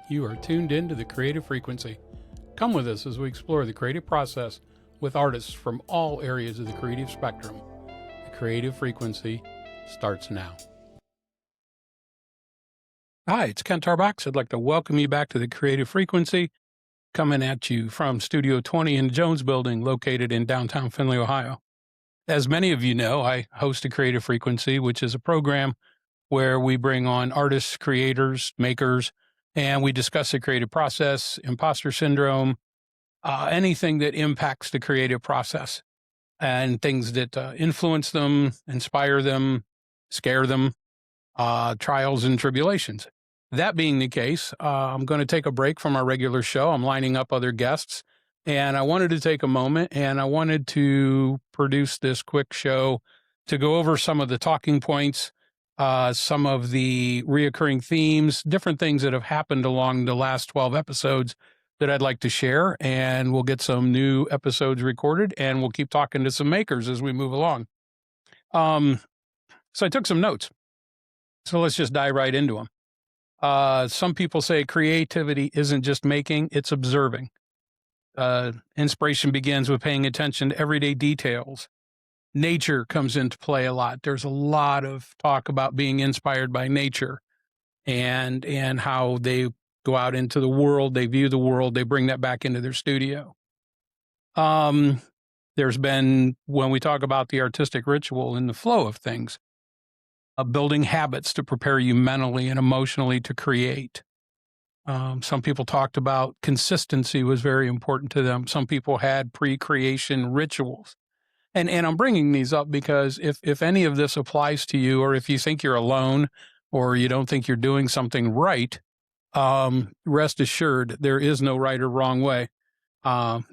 You are tuned in to the Creative Frequency. Come with us as we explore the creative process with artists from all areas of the creative spectrum. The Creative Frequency starts now. Hi, it's Ken Tarbox. I'd like to welcome you back to the Creative Frequency, coming at you from Studio 20 in the Jones Building, located in downtown Findlay, Ohio. As many of you know, I host a Creative Frequency, which is a program where we bring on artists, creators, makers, and we discuss the creative process, imposter syndrome, anything that impacts the creative process, and things that influence them, inspire them, scare them, trials and tribulations. That being the case, I'm going to take a break from our regular show. I'm lining up other guests, and I wanted to take a moment and I wanted to produce this quick show to go over some of the talking points, some of the reoccurring themes, different things that have happened along the last 12 episodes that I'd like to share. And we'll get some new episodes recorded and we'll keep talking to some makers as we move along. So I took some notes. So let's just dive right into them. Some people say creativity isn't just making, it's observing. Inspiration begins with paying attention to everyday details. Nature comes into play a lot. There's a lot of talk about being inspired by nature and how they go out into the world, they view the world, they bring that back into their studio. There's been, when we talk about the artistic ritual and the flow of things, building habits to prepare you mentally and emotionally to create. Some people talked about consistency was very important to them. Some people had pre-creation rituals. And I'm bringing these up because if any of this applies to you, or if you think you're alone, or you don't think you're doing something right, rest assured there is no right or wrong way.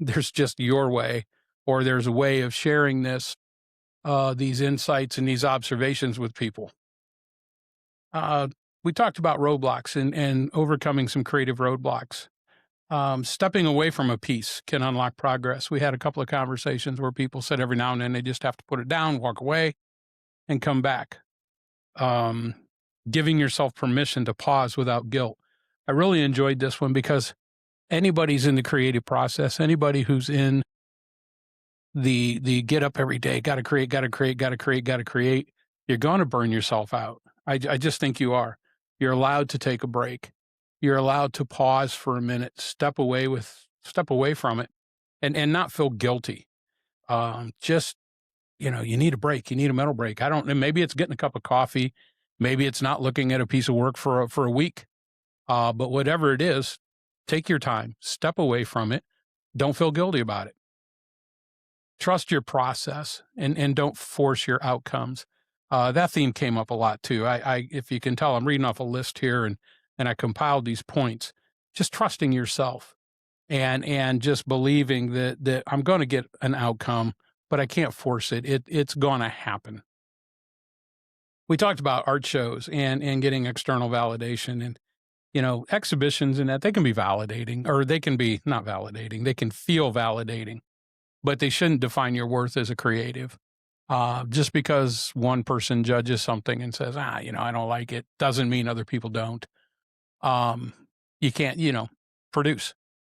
There's just your way, or there's a way of sharing these insights and these observations with people. We talked about roadblocks and overcoming some creative roadblocks. Stepping away from a piece can unlock progress. We had a couple of conversations where people said every now and then they just have to put it down, walk away, and come back. Giving yourself permission to pause without guilt. I really enjoyed this one because anybody's in the creative process, anybody who's in the get up every day, got to create, you're going to burn yourself out. I just think you are. You're allowed to take a break. You're allowed to pause for a minute, step away from it and not feel guilty. Just, you need a break. You need a mental break. Maybe it's getting a cup of coffee. Maybe it's not looking at a piece of work for a week. But whatever it is, take your time, step away from it. Don't feel guilty about it. Trust your process and don't force your outcomes. That theme came up a lot too. If you can tell, I'm reading off a list here and I compiled these points. Just trusting yourself and just believing that I'm going to get an outcome, but I can't force it. It's going to happen. We talked about art shows and getting external validation and, exhibitions and that they can be validating, or they can be not validating. They can feel validating, but they shouldn't define your worth as a creative. Just because one person judges something and says, I don't like it, doesn't mean other people don't. You can't, produce,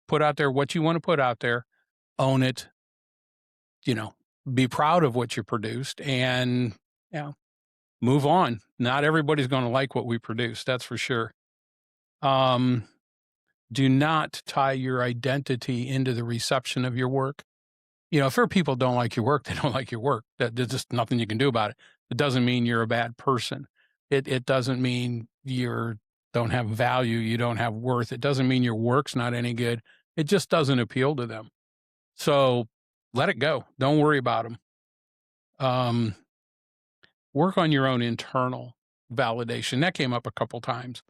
put out there what you want to put out there, own it, be proud of what you produced and, move on. Not everybody's going to like what we produce. That's for sure. Do not tie your identity into the reception of your work. If there are people don't like your work, they don't like your work. There's just nothing you can do about it. It doesn't mean you're a bad person. It doesn't mean you don't have value. You don't have worth. It doesn't mean your work's not any good. It just doesn't appeal to them. So let it go. Don't worry about them. Work on your own internal validation. That came up a couple times.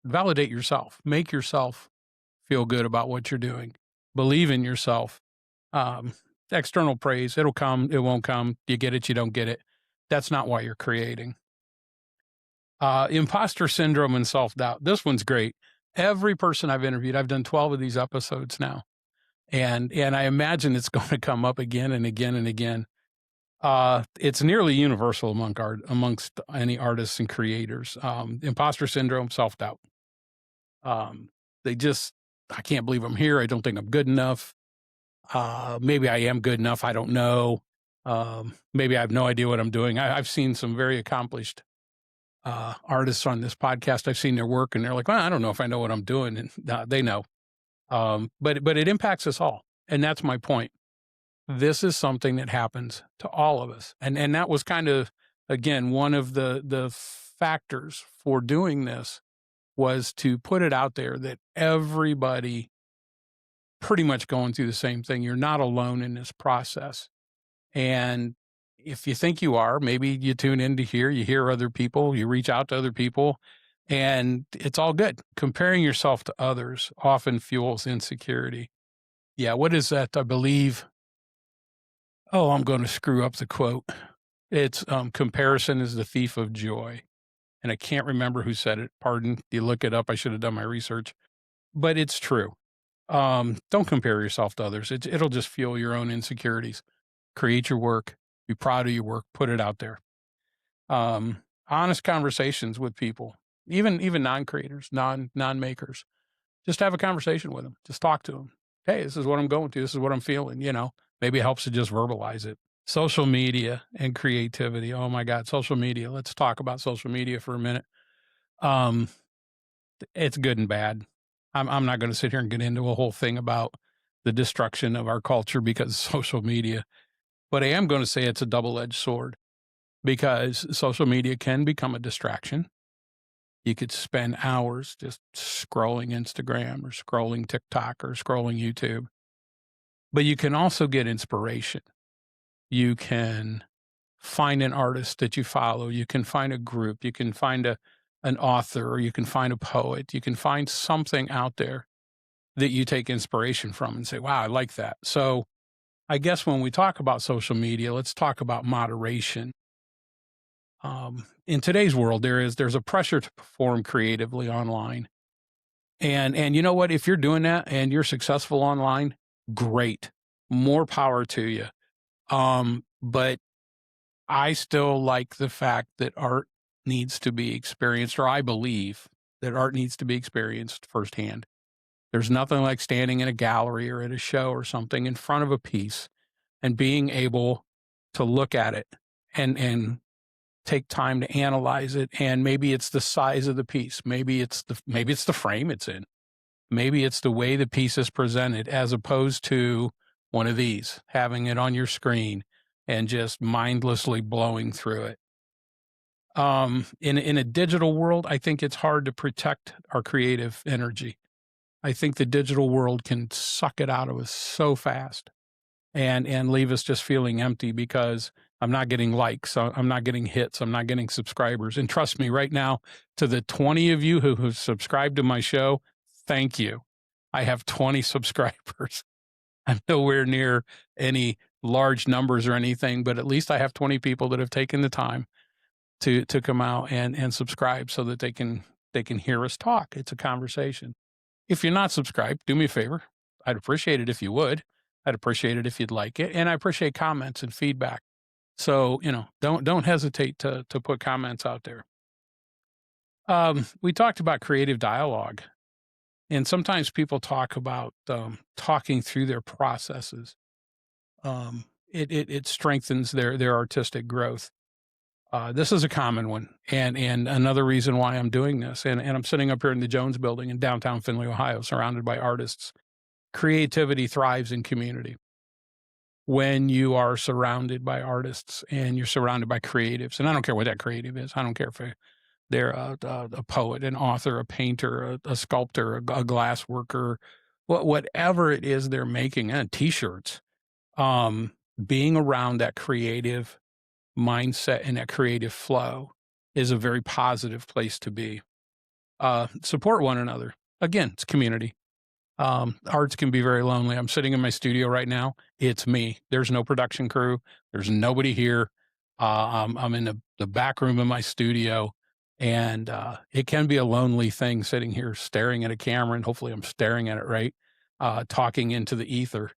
Validate yourself. Make yourself feel good about what you're doing. Believe in yourself. External praise, it'll come, it won't come. You get it, you don't get it. That's not why you're creating. Imposter syndrome and self-doubt. This one's great. Every person I've interviewed, I've done 12 of these episodes now. And I imagine it's going to come up again and again and again. It's nearly universal amongst any artists and creators. Imposter syndrome, self-doubt. Um, they just, I can't believe I'm here. I don't think I'm good enough. Maybe I am good enough. I don't know. Maybe I have no idea what I'm doing. I've seen some very accomplished artists on this podcast. I've seen their work, and they're like, well, I don't know if I know what I'm doing, and they know. But it impacts us all, and that's my point. This is something that happens to all of us, and that was kind of, again, one of the factors for doing this was to put it out there that everybody pretty much going through the same thing. You're not alone in this process. And if you think you are, maybe you tune in to hear, you hear other people, you reach out to other people, and it's all good. Comparing yourself to others often fuels insecurity. Yeah, what is that? I believe, oh, I'm going to screw up the quote. It's comparison is the thief of joy. And I can't remember who said it. Pardon, you look it up. I should have done my research, but it's true. Don't compare yourself to others. It'll just fuel your own insecurities. Create your work, be proud of your work, put it out there. Honest conversations with people, even non-creators, non-makers. Just have a conversation with them. Just talk to them. Hey, this is what I'm going through. This is what I'm feeling. Maybe it helps to just verbalize it. Social media and creativity. Oh my God, social media. Let's talk about social media for a minute. It's good and bad. I'm not going to sit here and get into a whole thing about the destruction of our culture because of social media, but I am going to say it's a double-edged sword because social media can become a distraction. You could spend hours just scrolling Instagram or scrolling TikTok or scrolling YouTube, but you can also get inspiration. You can find an artist that you follow. You can find a group. You can find an author, or you can find a poet. You can find something out there that you take inspiration from and say, wow, I like that. So I guess when we talk about social media, let's talk about moderation. In today's world, there's a pressure to perform creatively online. And you know what? If you're doing that and you're successful online, great. More power to you. But I still like the fact that art needs to be experienced, or I believe that art needs to be experienced firsthand. There's nothing like standing in a gallery or at a show or something in front of a piece and being able to look at it and take time to analyze it. And maybe it's the size of the piece. Maybe it's the frame it's in. Maybe it's the way the piece is presented, as opposed to one of these, having it on your screen and just mindlessly blowing through it. In a digital world, I think it's hard to protect our creative energy. I think the digital world can suck it out of us so fast and leave us just feeling empty because I'm not getting likes, I'm not getting hits, I'm not getting subscribers. And trust me, right now, to the 20 of you who have subscribed to my show, thank you. I have 20 subscribers. I'm nowhere near any large numbers or anything, but at least I have 20 people that have taken the time to come out and subscribe so that they can hear us talk. It's a conversation. If you're not subscribed, do me a favor. I'd appreciate it if you would. I'd appreciate it if you'd like it. And I appreciate comments and feedback. So, don't hesitate to put comments out there. We talked about creative dialogue, and sometimes people talk about talking through their processes. It strengthens their artistic growth. This is a common one, and another reason why I'm doing this, and I'm sitting up here in the Jones Building in downtown Findlay, Ohio, surrounded by artists. Creativity thrives in community. When you are surrounded by artists and you're surrounded by creatives, and I don't care what that creative is. I don't care if they're a poet, an author, a painter, a sculptor, a glass worker, whatever it is they're making, and T-shirts. Being around that creative mindset and that creative flow is a very positive place to be. Support one another. Again, it's community. Arts can be very lonely. I'm sitting in my studio right now. It's me. There's no production crew. There's nobody here. I'm in the back room of my studio, and it can be a lonely thing sitting here staring at a camera, and hopefully I'm staring at it right, talking into the ether.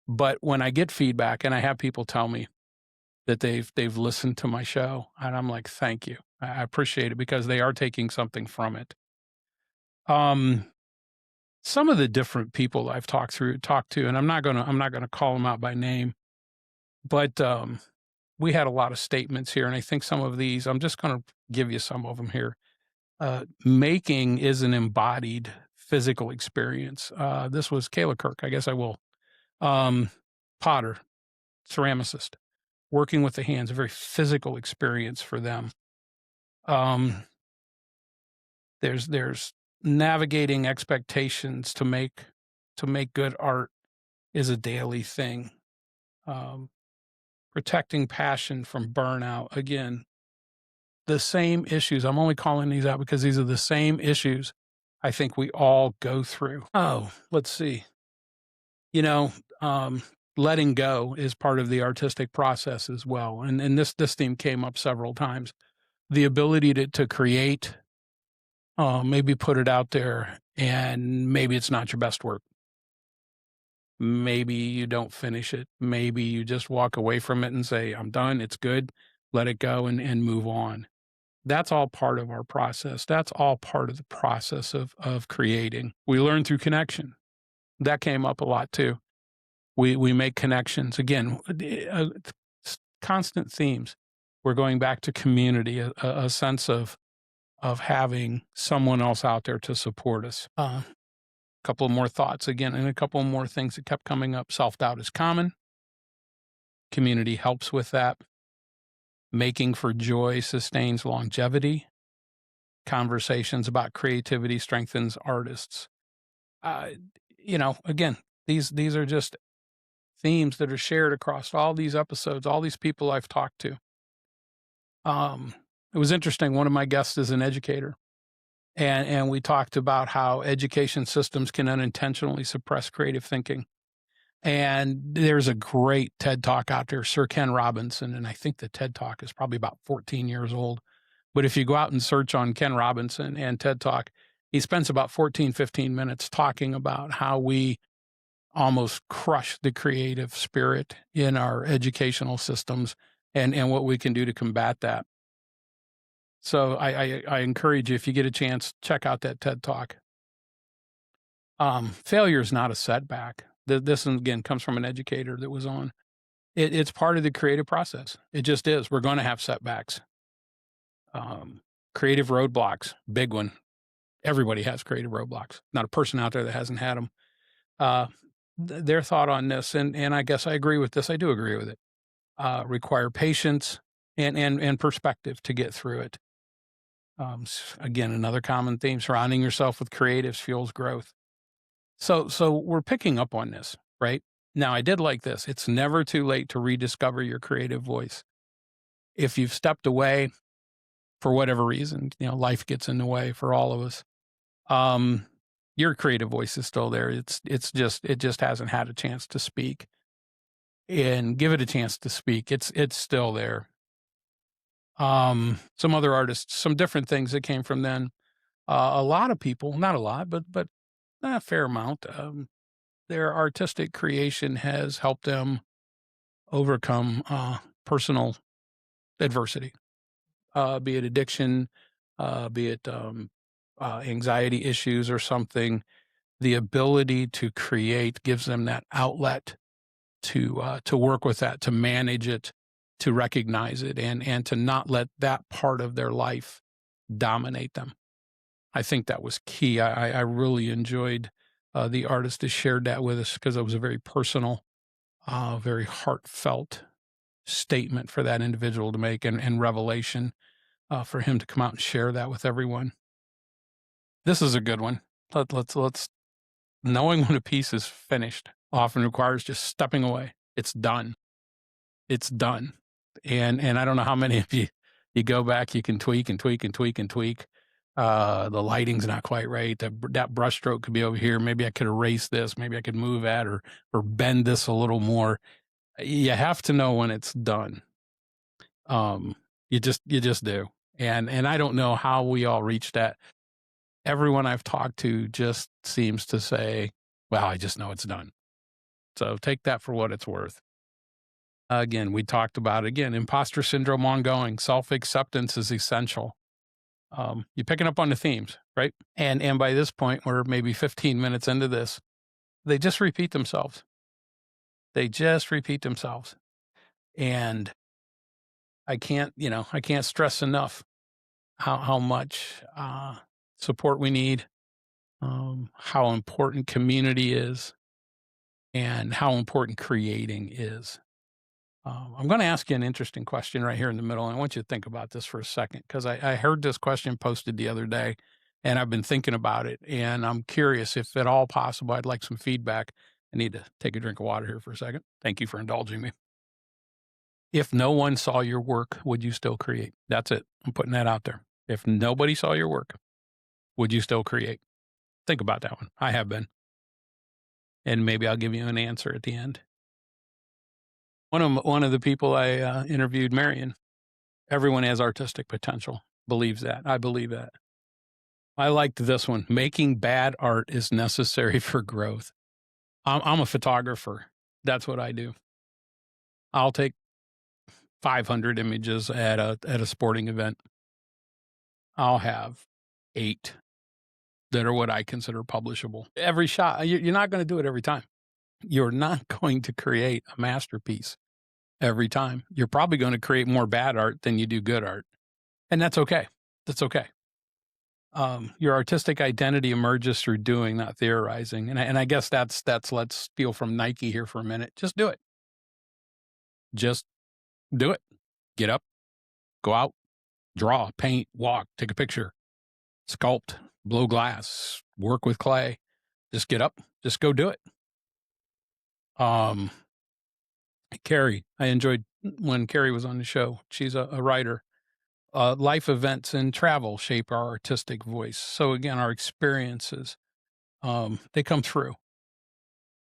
But when I get feedback and I have people tell me that they've listened to my show, and I'm like, thank you. I appreciate it because they are taking something from it. Um, some of the different people I've talked to, and I'm not gonna call them out by name, but we had a lot of statements here, and I think some of these, I'm just gonna give you some of them here. Making is an embodied physical experience. This was Kayla Kirk. I guess I will. Um, Potter, ceramicist, working with the hands, a very physical experience for them. Um, there's navigating expectations to make good art is a daily thing. Um, Protecting passion from burnout. Again, the same issues. I'm only calling these out because these are the same issues I think we all go through. Oh, let's see. You know, um, letting go is part of the artistic process as well. And this theme came up several times. The ability to create, maybe put it out there, and maybe it's not your best work. Maybe you don't finish it. Maybe you just walk away from it and say, I'm done, it's good, let it go and move on. That's all part of our process. That's all part of the process of creating. We learn through connection. That came up a lot too. We make connections. Again, constant themes. We're going back to community, a sense of having someone else out there to support us. A couple of more thoughts again, and a couple more things that kept coming up. Self-doubt is common. Community helps with that. Making for joy sustains longevity. Conversations about creativity strengthens artists. Uh, again, these are just themes that are shared across all these episodes, all these people I've talked to. It was interesting. One of my guests is an educator, and we talked about how education systems can unintentionally suppress creative thinking. And there's a great TED Talk out there, Sir Ken Robinson, and I think the TED Talk is probably about 14 years old. But if you go out and search on Ken Robinson and TED Talk, he spends about 14, 15 minutes talking about how we almost crush the creative spirit in our educational systems and what we can do to combat that. So I encourage you, if you get a chance, check out that TED Talk. Failure is not a setback. This, again, comes from an educator that was on. It's part of the creative process. It just is. We're going to have setbacks. Creative roadblocks, big one. Everybody has creative roadblocks. Not a person out there that hasn't had them. Their thought on this, and I guess I agree with this. I do agree with it. Require patience and perspective to get through it. Again, another common theme: surrounding yourself with creatives fuels growth. So we're picking up on this, right? Now, I did like this. It's never too late to rediscover your creative voice. If you've stepped away for whatever reason, life gets in the way for all of us. Your creative voice is still there. It just hasn't had a chance to speak. And give it a chance to speak. It's still there. Some other artists, some different things that came from then. A lot of people, not a lot, but a fair amount. Their artistic creation has helped them overcome personal adversity, be it addiction, be it anxiety issues or something. The ability to create gives them that outlet to work with that, to manage it, to recognize it, and to not let that part of their life dominate them. I think that was key. I really enjoyed the artist that shared that with us because it was a very personal, very heartfelt statement for that individual to make and revelation for him to come out and share that with everyone. This is a good one. Let's knowing when a piece is finished often requires just stepping away. It's done. It's done. And I don't know how many of you go back, you can tweak and tweak and tweak and tweak. The lighting's not quite right. That brush stroke could be over here. Maybe I could erase this. Maybe I could move that or bend this a little more. You have to know when it's done. You just do. And I don't know how we all reach that. Everyone I've talked to just seems to say, well, I just know it's done. So take that for what it's worth. Again, we talked about, imposter syndrome ongoing. Self-acceptance is essential. You're picking up on the themes, right? And by this point, we're maybe 15 minutes into this, they just repeat themselves. They just repeat themselves. And I can't stress enough how much support we need, how important community is, and how important creating is. I'm going to ask you an interesting question right here in the middle. And I want you to think about this for a second, because I heard this question posted the other day and I've been thinking about it. And I'm curious, if at all possible, I'd like some feedback. I need to take a drink of water here for a second. Thank you for indulging me. If no one saw your work, would you still create? That's it. I'm putting that out there. If nobody saw your work, would you still create? Think about that one. I have been. And maybe I'll give you an answer at the end. One of the people I interviewed, Marion, everyone has artistic potential, believes that. I believe that. I liked this one. Making bad art is necessary for growth. I'm a photographer. That's what I do. I'll take 500 images at a sporting event. I'll have 8 that are what I consider publishable. Every shot, you're not going to do it every time. You're not going to create a masterpiece every time. You're probably going to create more bad art than you do good art. And that's okay. That's okay. Your artistic identity emerges through doing, not theorizing. And I guess that's let's steal from Nike here for a minute. Just do it. Just do it. Get up, go out, draw, paint, walk, take a picture, sculpt, blow glass, work with clay. Just get up, just go do it. Carrie, I enjoyed when Carrie was on the show. She's a writer. Life events and travel shape our artistic voice. So again, our experiences, they come through.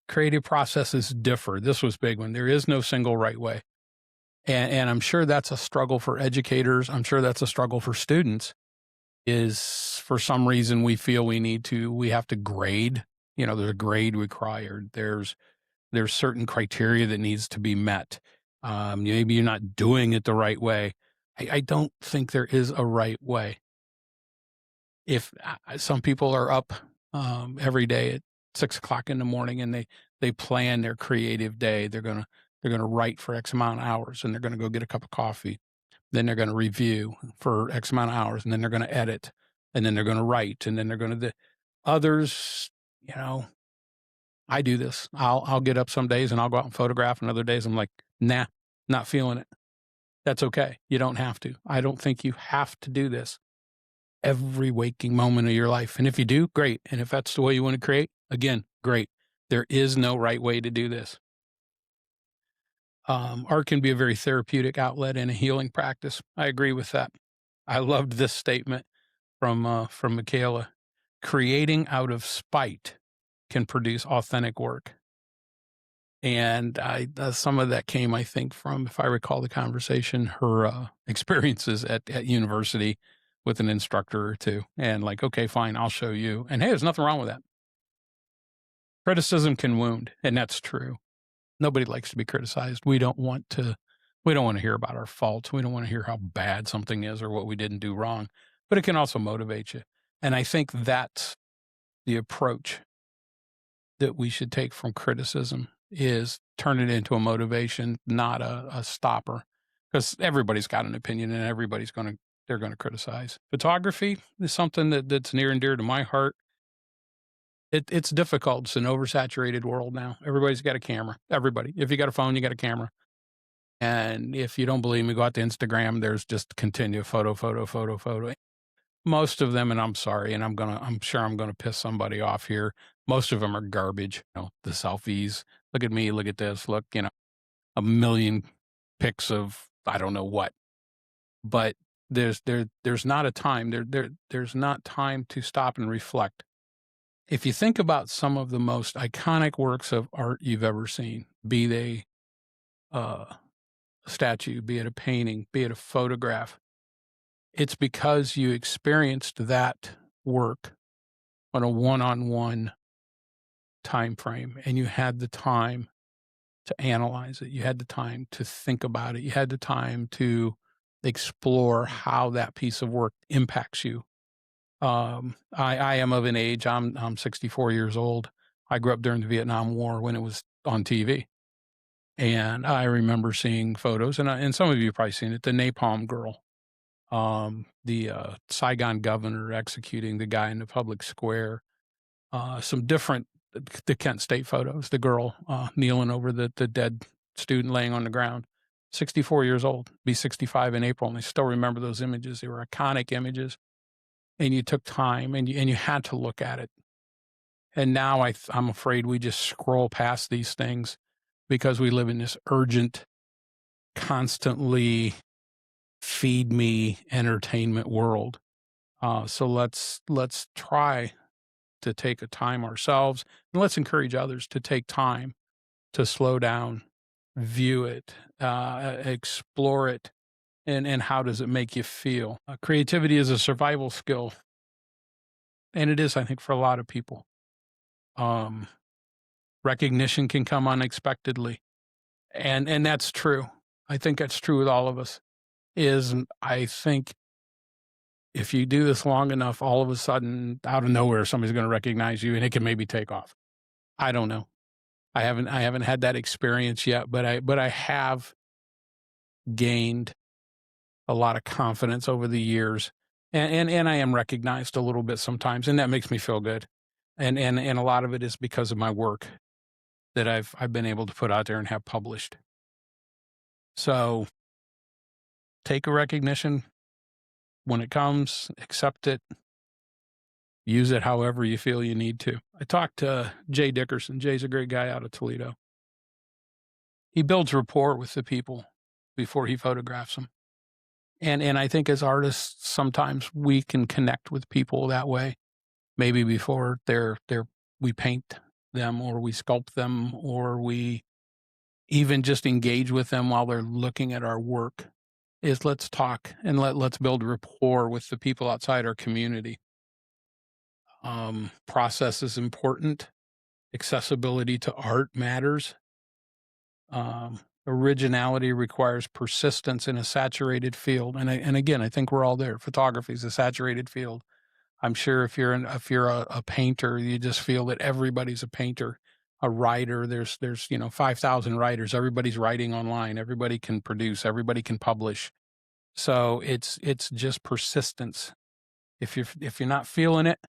Creative processes differ. This was a big one. There is no single right way. And I'm sure that's a struggle for educators. I'm sure that's a struggle for students, is for some reason we feel we have to grade. There's a grade required. There's certain criteria that needs to be met. Maybe you're not doing it the right way. I don't think there is a right way. If some people are up every day at 6:00 in the morning and they plan their creative day, they're gonna write for X amount of hours, and they're gonna go get a cup of coffee. Then they're gonna review for X amount of hours, and then they're gonna edit, and then they're gonna write, and then they're gonna others. I do this. I'll get up some days and I'll go out and photograph, and other days I'm like, nah, not feeling it. That's okay. You don't have to. I don't think you have to do this every waking moment of your life. And if you do, great. And if that's the way you want to create, again, great. There is no right way to do this. Art can be a very therapeutic outlet and a healing practice. I agree with that. I loved this statement from Michaela. Creating out of spite can produce authentic work. And some of that came, I think, from, if I recall the conversation, her experiences at university with an instructor or two. And like, okay, fine, I'll show you. And hey, there's nothing wrong with that. Criticism can wound, and that's true. Nobody likes to be criticized. We don't want to hear about our faults. We don't want to hear how bad something is or what we didn't do wrong. But it can also motivate you. And I think that's the approach that we should take from criticism, is turn it into a motivation, not a stopper, because everybody's got an opinion and they're going to criticize. Photography is something that's near and dear to my heart. It's difficult. It's an oversaturated world now. Everybody's got a camera. Everybody. If you got a phone, you got a camera. And if you don't believe me, go out to Instagram. There's just continue photo. Most of them, and I'm sorry, and I'm sure I'm gonna piss somebody off here. Most of them are garbage. The selfies. Look at me. Look at this. Look, a million pics of I don't know what. But there's not a time. There's not time to stop and reflect. If you think about some of the most iconic works of art you've ever seen, be they a statue, be it a painting, be it a photograph, it's because you experienced that work on a one-on-one time frame, and you had the time to analyze it. You had the time to think about it. You had the time to explore how that piece of work impacts you. I am of an age, I'm 64 years old. I grew up during the Vietnam War when it was on TV. And I remember seeing photos, and some of you have probably seen it, the Napalm Girl, the Saigon governor executing the guy in the public square, some different, the Kent State photos, the girl kneeling over the dead student laying on the ground. 64 years old, be 65 in April, and I still remember those images. They were iconic images, and you took time, and you had to look at it. And now I'm afraid we just scroll past these things because we live in this urgent, constantly feed me entertainment world. So let's try to take a time ourselves, and let's encourage others to take time to slow down, view it, explore it, and how does it make you feel? Creativity is a survival skill, and it is, I think, for a lot of people. Recognition can come unexpectedly, and that's true. I think that's true with all of us. I think if you do this long enough, all of a sudden, out of nowhere, somebody's going to recognize you, and it can maybe take off. I don't know. I haven't had that experience yet, but I have gained a lot of confidence over the years, and I am recognized a little bit sometimes, and that makes me feel good. And a lot of it is because of my work that I've been able to put out there and have published. So take a recognition when it comes, accept it, use it however you feel you need to. I talked to Jay Dickerson. Jay's a great guy out of Toledo. He builds rapport with the people before he photographs them. And I think as artists, sometimes we can connect with people that way. Maybe before we paint them, or we sculpt them, or we even just engage with them while they're looking at our work, is let's talk and let's build rapport with the people outside our community. Process is important. Accessibility to art matters. Originality requires persistence in a saturated field. And again, I think we're all there. Photography is a saturated field. I'm sure if you're a painter, you just feel that everybody's a painter. A writer, there's 5,000 writers. Everybody's writing online. Everybody can produce. Everybody can publish. So it's just persistence. If you're not feeling it,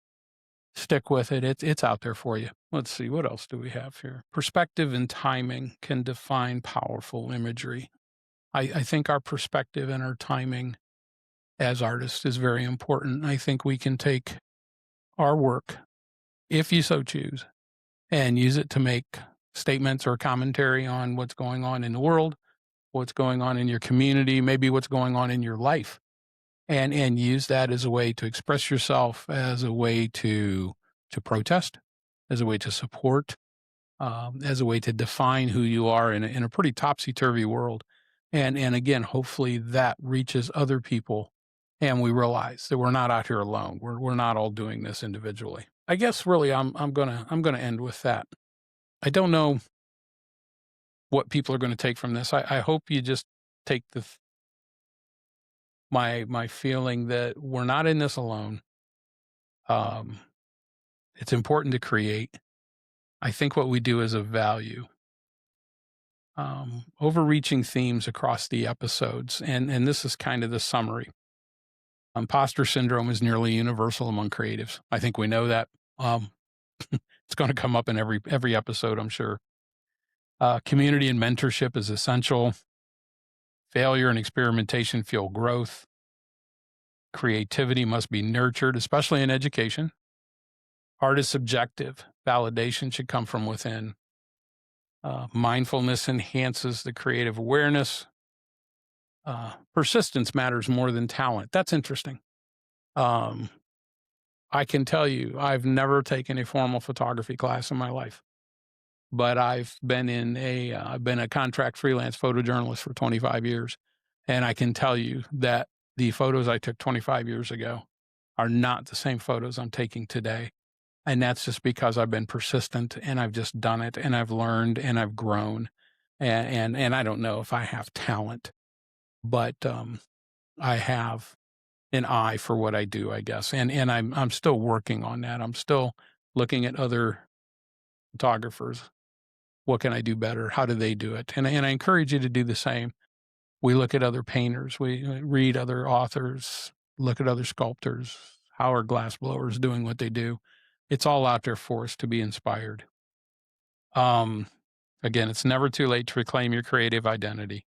stick with it. It's out there for you. Let's see, what else do we have here? Perspective and timing can define powerful imagery. I think our perspective and our timing as artists is very important. I think we can take our work, if you so choose, and use it to make statements or commentary on what's going on in the world, what's going on in your community, maybe what's going on in your life, and use that as a way to express yourself, as a way to protest, as a way to support, as a way to define who you are in a pretty topsy-turvy world. And again, hopefully that reaches other people, and we realize that we're not out here alone. We're not all doing this individually. I guess really I'm gonna end with that. I don't know what people are going to take from this. I hope you just take my feeling that we're not in this alone. It's important to create. I think what we do is of value. Overreaching themes across the episodes, and this is kind of the summary. Imposter syndrome is nearly universal among creatives. I think we know that. It's going to come up in every episode, I'm sure. Community and mentorship is essential. Failure and experimentation fuel growth. Creativity must be nurtured, especially in education. Art is subjective. Validation should come from within. Mindfulness enhances the creative awareness. Persistence matters more than talent. That's interesting. I can tell you, I've never taken a formal photography class in my life, but I've been a contract freelance photojournalist for 25 years. And I can tell you that the photos I took 25 years ago are not the same photos I'm taking today. And that's just because I've been persistent, and I've just done it, and I've learned, and I've grown. And I don't know if I have talent, but I have an eye for what I do, I guess. And I'm still working on that. I'm still looking at other photographers. What can I do better? How do they do it? And I encourage you to do the same. We look at other painters, we read other authors, look at other sculptors. How are glassblowers doing what they do? It's all out there for us to be inspired. Again, it's never too late to reclaim your creative identity.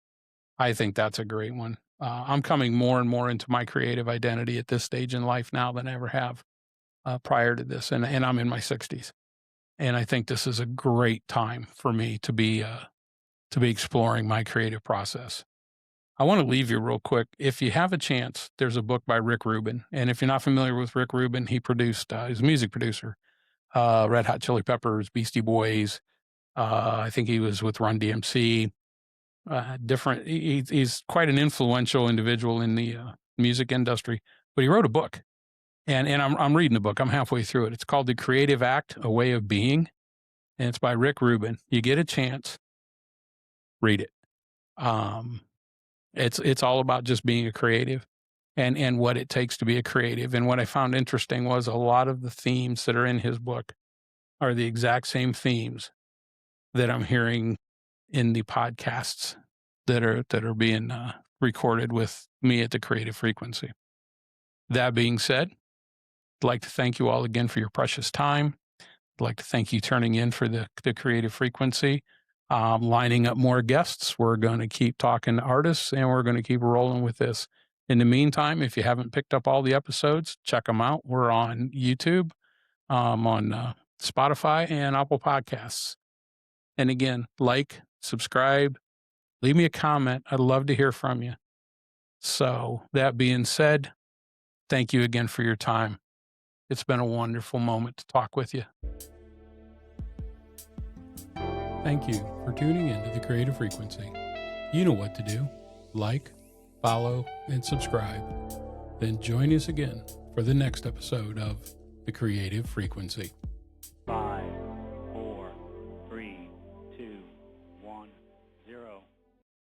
I think that's a great one. I'm coming more and more into my creative identity at this stage in life now than I ever have prior to this. And I'm in my 60s. And I think this is a great time for me to be exploring my creative process. I want to leave you real quick. If you have a chance, there's a book by Rick Rubin. And if you're not familiar with Rick Rubin, he produced, he's a music producer, Red Hot Chili Peppers, Beastie Boys. I think he was with Run DMC. He's quite an influential individual in the music industry, but he wrote a book. And I'm reading the book. I'm halfway through it. It's called The Creative Act, A Way of Being. And it's by Rick Rubin. You get a chance, read it. It's all about just being a creative and what it takes to be a creative. And what I found interesting was a lot of the themes that are in his book are the exact same themes that I'm hearing in the podcasts that are being recorded with me at the Creative Frequency. That being said, I'd like to thank you all again for your precious time. I'd like to thank you turning in for the Creative Frequency. Lining up more guests. We're going to keep talking to artists, and we're going to keep rolling with this. In the meantime, if you haven't picked up all the episodes, check them out. We're on YouTube, on Spotify, and Apple Podcasts. And again, like, subscribe, leave me a comment. I'd love to hear from you. So that being said, thank you again for your time. It's been a wonderful moment to talk with you. Thank you for tuning in to the Creative Frequency. You know what to do. Like, follow, and subscribe. Then join us again for the next episode of the Creative Frequency.